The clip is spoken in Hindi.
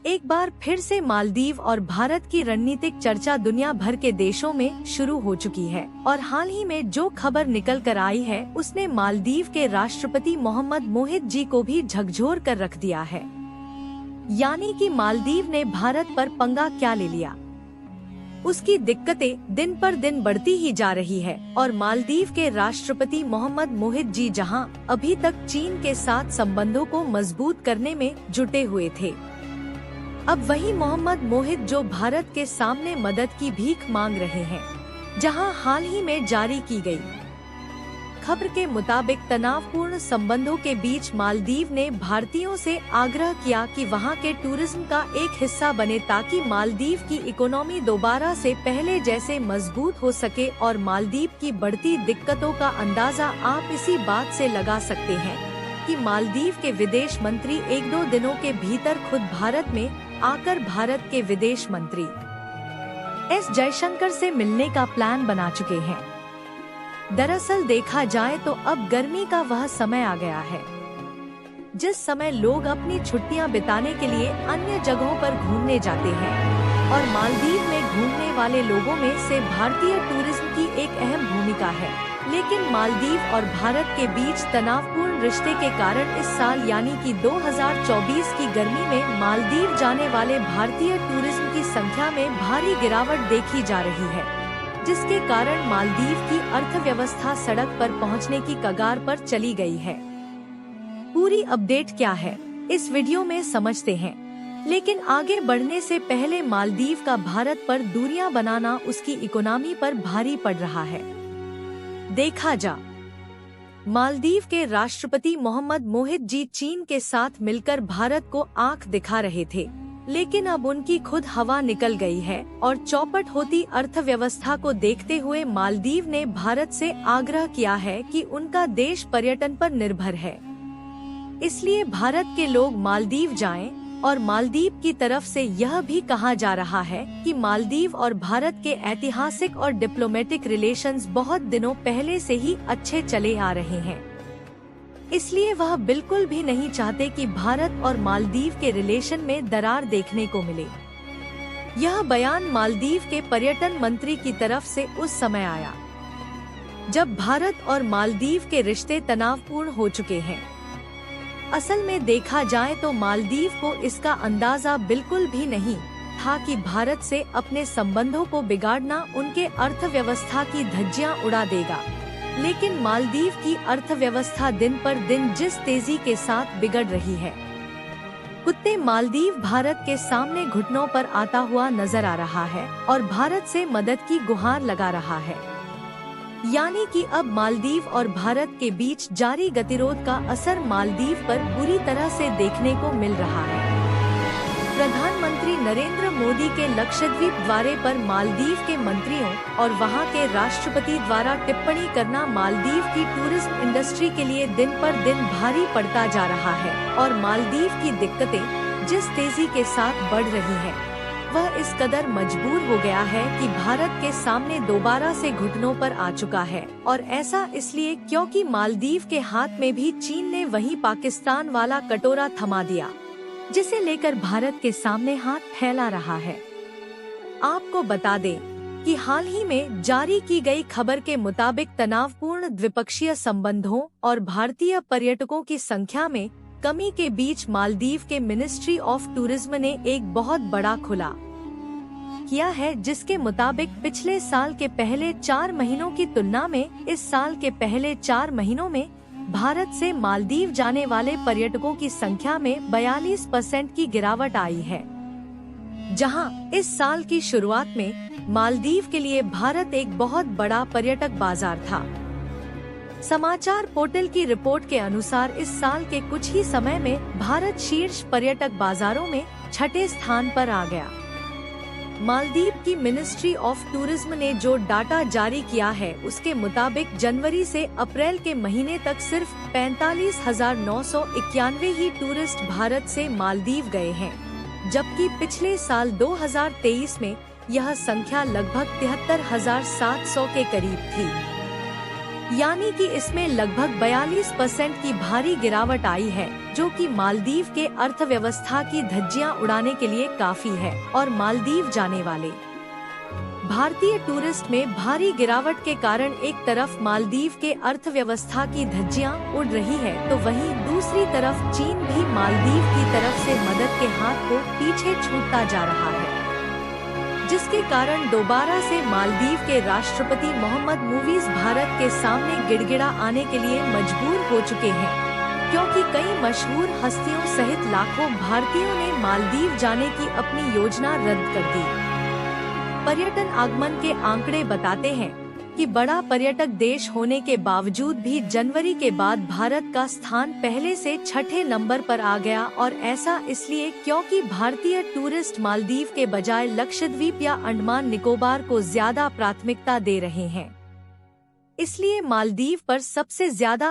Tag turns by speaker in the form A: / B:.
A: एक बार फिर से मालदीव और भारत की रणनीतिक चर्चा दुनिया भर के देशों में शुरू हो चुकी है और हाल ही में जो खबर निकल कर आई है उसने मालदीव के राष्ट्रपति मोहम्मद मोहित जी को भी झकझोर कर रख दिया है। यानी कि मालदीव ने भारत पर पंगा क्या ले लिया। उसकी दिक्कतें दिन पर दिन बढ़ती ही जा रही है और मालदीव के राष्ट्रपति मोहम्मद मोहित जी जहां अभी तक चीन के साथ संबंधों को मजबूत करने में जुटे हुए थे, अब वही मोहम्मद मोहित जो भारत के सामने मदद की भीख मांग रहे हैं। जहां हाल ही में जारी की गई खबर के मुताबिक तनावपूर्ण संबंधों के बीच मालदीव ने भारतीयों से आग्रह किया कि वहां के टूरिज्म का एक हिस्सा बने ताकि मालदीव की इकोनॉमी दोबारा से पहले जैसे मजबूत हो सके। और मालदीव की बढ़ती दिक्कतों का अंदाजा आप इसी बात से लगा सकते हैं कि मालदीव के विदेश मंत्री एक दो दिनों के भीतर खुद भारत में आकर भारत के विदेश मंत्री एस जयशंकर से मिलने का प्लान बना चुके हैं। दरअसल देखा जाए तो अब गर्मी का वह समय आ गया है जिस समय लोग अपनी छुट्टियां बिताने के लिए अन्य जगहों पर घूमने जाते हैं और मालदीव में घूमने वाले लोगों में से भारतीय टूरिज्म की एक अहम भूमिका है। लेकिन मालदीव और भारत के बीच तनावपूर्ण रिश्ते के कारण इस साल यानी कि 2024 की गर्मी में मालदीव जाने वाले भारतीय टूरिज्म की संख्या में भारी गिरावट देखी जा रही है, जिसके कारण मालदीव की अर्थव्यवस्था सड़क पर पहुंचने की कगार पर चली गई है। पूरी अपडेट क्या है इस वीडियो में समझते हैं, लेकिन आगे बढ़ने से पहले मालदीव का भारत पर दूरियां बनाना उसकी इकोनॉमी पर भारी पड़ रहा है। देखा जा मालदीव के राष्ट्रपति मोहम्मद मोहित जी चीन के साथ मिलकर भारत को आंख दिखा रहे थे, लेकिन अब उनकी खुद हवा निकल गई है और चौपट होती अर्थव्यवस्था को देखते हुए मालदीव ने भारत से आग्रह किया है कि उनका देश पर्यटन पर निर्भर है, इसलिए भारत के लोग मालदीव जाएं। और मालदीव की तरफ से यह भी कहा जा रहा है कि मालदीव और भारत के ऐतिहासिक और डिप्लोमेटिक रिलेशंस बहुत दिनों पहले से ही अच्छे चले आ रहे हैं, इसलिए वह बिल्कुल भी नहीं चाहते कि भारत और मालदीव के रिलेशन में दरार देखने को मिले। यह बयान मालदीव के पर्यटन मंत्री की तरफ से उस समय आया जब भारत और मालदीव के रिश्ते तनावपूर्ण हो चुके हैं। असल में देखा जाए तो मालदीव को इसका अंदाजा बिल्कुल भी नहीं था कि भारत से अपने संबंधों को बिगाड़ना उनके अर्थव्यवस्था की धज्जियां उड़ा देगा। लेकिन मालदीव की अर्थव्यवस्था दिन पर दिन जिस तेजी के साथ बिगड़ रही है, कुत्ते मालदीव भारत के सामने घुटनों पर आता हुआ नजर आ रहा है और भारत से मदद की गुहार लगा रहा है। यानी कि अब मालदीव और भारत के बीच जारी गतिरोध का असर मालदीव पर बुरी तरह से देखने को मिल रहा है। प्रधानमंत्री नरेंद्र मोदी के लक्षद्वीप दौरे पर मालदीव के मंत्रियों और वहां के राष्ट्रपति द्वारा टिप्पणी करना मालदीव की टूरिज्म इंडस्ट्री के लिए दिन पर दिन भारी पड़ता जा रहा है और मालदीव की दिक्कतें जिस तेजी के साथ बढ़ रही हैं, वह इस कदर मजबूर हो गया है कि भारत के सामने दोबारा से घुटनों पर आ चुका है। और ऐसा इसलिए क्योंकि मालदीव के हाथ में भी चीन ने वही पाकिस्तान वाला कटोरा थमा दिया, जिसे लेकर भारत के सामने हाथ फैला रहा है। आपको बता दें कि हाल ही में जारी की गई खबर के मुताबिक तनावपूर्ण द्विपक्षीय संबंधों और भारतीय पर्यटकों की संख्या में कमी के बीच मालदीव के मिनिस्ट्री ऑफ टूरिज्म ने एक बहुत बड़ा खुला किया है, जिसके मुताबिक पिछले साल के पहले 4 महीनों की तुलना में इस साल के पहले 4 महीनों में भारत से मालदीव जाने वाले पर्यटकों की संख्या में 42% की गिरावट आई है। जहां इस साल की शुरुआत में मालदीव के लिए भारत एक बहुत बड़ा पर्यटक बाजार था। समाचार पोर्टल की रिपोर्ट के अनुसार इस साल के कुछ ही समय में भारत शीर्ष पर्यटक बाजारों में 6ठे स्थान पर आ गया। मालदीव की मिनिस्ट्री ऑफ टूरिज्म ने जो डाटा जारी किया है उसके मुताबिक जनवरी से अप्रैल के महीने तक सिर्फ 45,991 ही टूरिस्ट भारत से मालदीव गए हैं, जबकि पिछले साल 2023 में यह संख्या लगभग 73,700 के करीब थी। यानी कि इसमें लगभग 42% की भारी गिरावट आई है, जो कि मालदीव के अर्थव्यवस्था की धज्जियां उड़ाने के लिए काफी है। और मालदीव जाने वाले भारतीय टूरिस्ट में भारी गिरावट के कारण एक तरफ मालदीव के अर्थव्यवस्था की धज्जियां उड़ रही है, तो वहीं दूसरी तरफ चीन भी मालदीव की तरफ से मदद के हाथ को पीछे छूटता जा रहा है, जिसके कारण दोबारा से मालदीव के राष्ट्रपति मोहम्मद मुईज़ भारत के सामने गिड़गिड़ा आने के लिए मजबूर हो चुके हैं, क्योंकि कई मशहूर हस्तियों सहित लाखों भारतीयों ने मालदीव जाने की अपनी योजना रद्द कर दी। पर्यटन आगमन के आंकड़े बताते हैं कि बड़ा पर्यटक देश होने के बावजूद भी जनवरी के बाद भारत का स्थान पहले से छठे नंबर पर आ गया, और ऐसा इसलिए क्योंकि भारतीय टूरिस्ट मालदीव के बजाय लक्षद्वीप या अंडमान निकोबार को ज्यादा प्राथमिकता दे रहे हैं। इसलिए मालदीव पर सबसे ज्यादा